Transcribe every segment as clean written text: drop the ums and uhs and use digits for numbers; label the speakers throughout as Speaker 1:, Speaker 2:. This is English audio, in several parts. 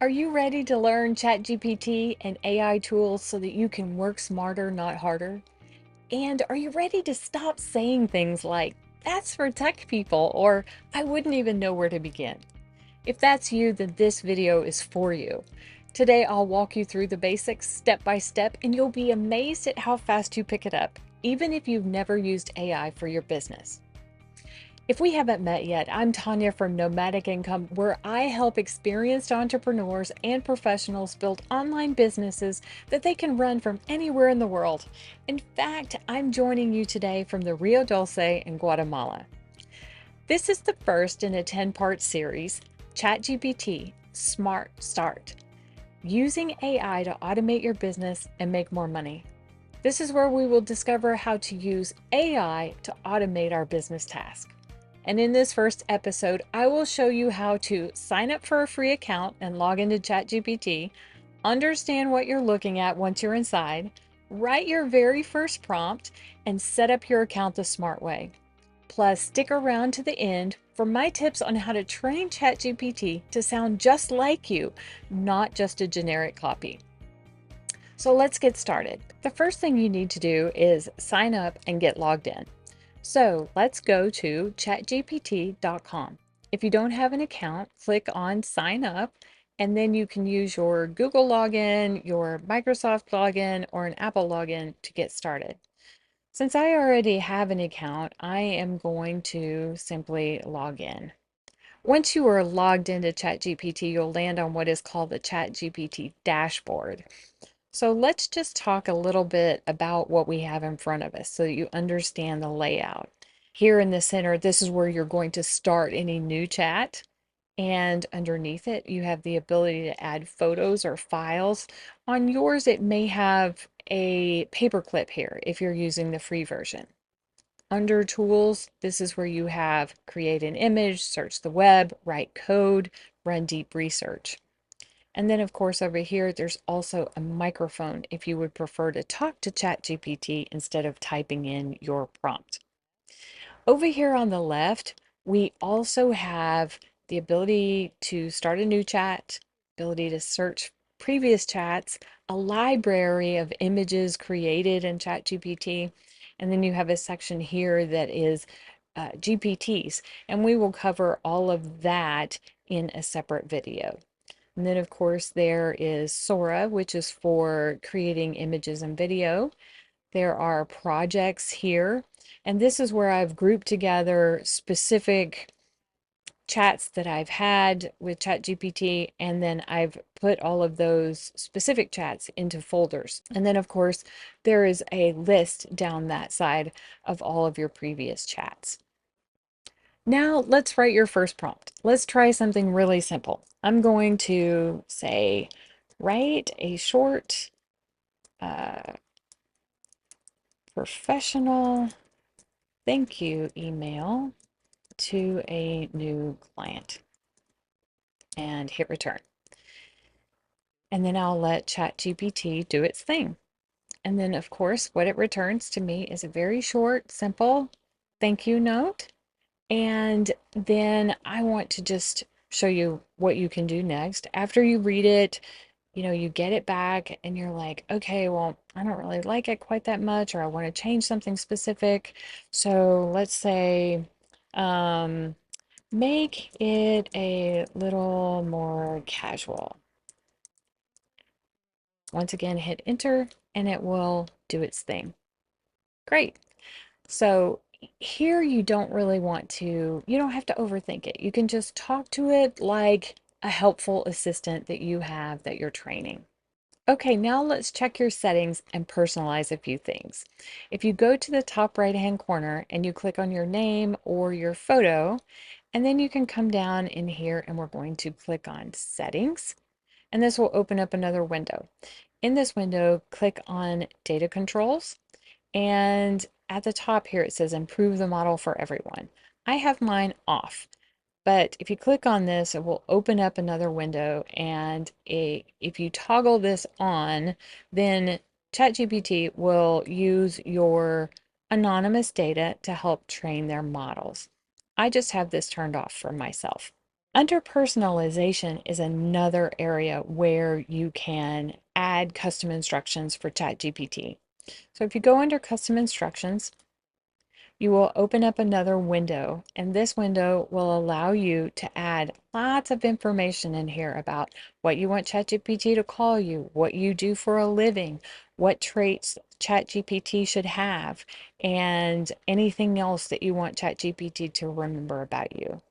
Speaker 1: Are you ready to learn ChatGPT and AI tools so that you can work smarter, not harder? And are you ready to stop saying things like, that's for tech people, or I wouldn't even know where to begin? If that's you, then this video is for you. Today, I'll walk you through the basics step by step, and you'll be amazed at how fast you pick it up, even if you've never used AI for your business. If we haven't met yet, I'm Tanya from Nomadic Income, where I help experienced entrepreneurs and professionals build online businesses that they can run from anywhere in the world. In fact, I'm joining you today from the Rio Dulce in Guatemala. This is the first in a 10-part series, ChatGPT Smart Start, using AI to automate your business and make more money. This is where we will discover how to use AI to automate our business tasks. And in this first episode, I will show you how to sign up for a free account and log into ChatGPT, understand what you're looking at once you're inside, write your very first prompt, and set up your account the smart way. Plus, stick around to the end for my tips on how to train ChatGPT to sound just like you, not just a generic copy. So let's get started. The first thing you need to do is sign up and get logged in. So let's go to chatgpt.com. If you don't have an account, click on sign up, and then you can use your Google login, your Microsoft login, or an Apple login to get started. Since I already have an account, I am going to simply log in. Once you are logged into ChatGPT, you'll land on what is called the ChatGPT dashboard. So let's just talk a little bit about what we have in front of us so that you understand the layout. Here in the center, this is where you're going to start any new chat. And underneath it, you have the ability to add photos or files. On yours, it may have a paperclip here if you're using the free version. Under tools, this is where you have create an image, search the web, write code, run deep research. And then, of course, over here, there's also a microphone if you would prefer to talk to ChatGPT instead of typing in your prompt. Over here on the left, we also have the ability to start a new chat, ability to search previous chats, a library of images created in ChatGPT, and then you have a section here that is GPTs, and we will cover all of that in a separate video. And then, of course, there is Sora, which is for creating images and video. There are projects here, and this is where I've grouped together specific chats that I've had with ChatGPT, and then I've put all of those specific chats into folders. And then, of course, there is a list down that side of all of your previous chats. Now let's write your first prompt. Let's try something really simple. I'm going to say, write a short professional thank you email to a new client and hit return. And then I'll let ChatGPT do its thing. And then, of course, what it returns to me is a very short, simple thank you note. And then I want to just show you what you can do next. After you read it, you get it back and you're like, okay, well, I don't really like it quite that much, or I want to change something specific. So let's say, make it a little more casual. Once again, hit enter and it will do its thing. Great. So here you don't really want to, you don't have to overthink it. You can just talk to it like a helpful assistant that you have that you're training. Okay, now let's check your settings and personalize a few things. If you go to the top right-hand corner and you click on your name or your photo, and then you can come down in here and we're going to click on settings, and this will open up another window. In this window, click on data controls, and at the top here it says improve the model for everyone. I have mine off. But if you click on this, it will open up another window, and if you toggle this on, then ChatGPT will use your anonymous data to help train their models. I just have this turned off for myself. Under personalization is another area where you can add custom instructions for ChatGPT. So if you go under custom instructions, you will open up another window, and this window will allow you to add lots of information in here about what you want ChatGPT to call you, what you do for a living, what traits ChatGPT should have, and anything else that you want ChatGPT to remember about you.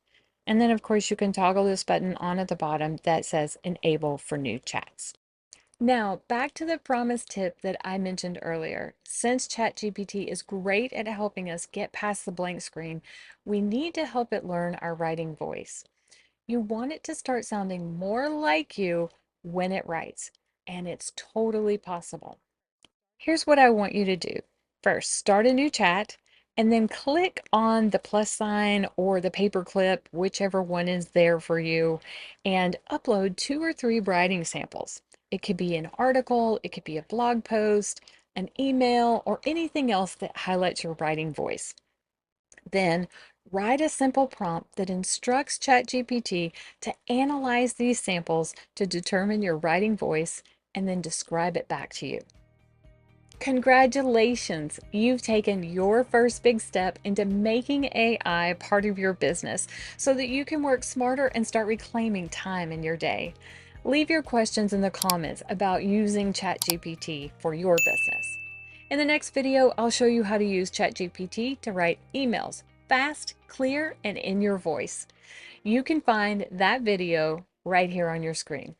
Speaker 1: And then, of course, you can toggle this button on at the bottom that says Enable for new chats. Now, back to the promise tip that I mentioned earlier. Since ChatGPT is great at helping us get past the blank screen, we need to help it learn our writing voice. You want it to start sounding more like you when it writes, and it's totally possible. Here's what I want you to do. First, start a new chat and then click on the plus sign or the paperclip, whichever one is there for you, and upload 2 or 3 writing samples. It could be an article, it could be a blog post, an email, or anything else that highlights your writing voice. Then write a simple prompt that instructs ChatGPT to analyze these samples to determine your writing voice and then describe it back to you. Congratulations! You've taken your first big step into making AI part of your business so that you can work smarter and start reclaiming time in your day. Leave your questions in the comments about using ChatGPT for your business. In the next video, I'll show you how to use ChatGPT to write emails fast, clear, and in your voice. You can find that video right here on your screen.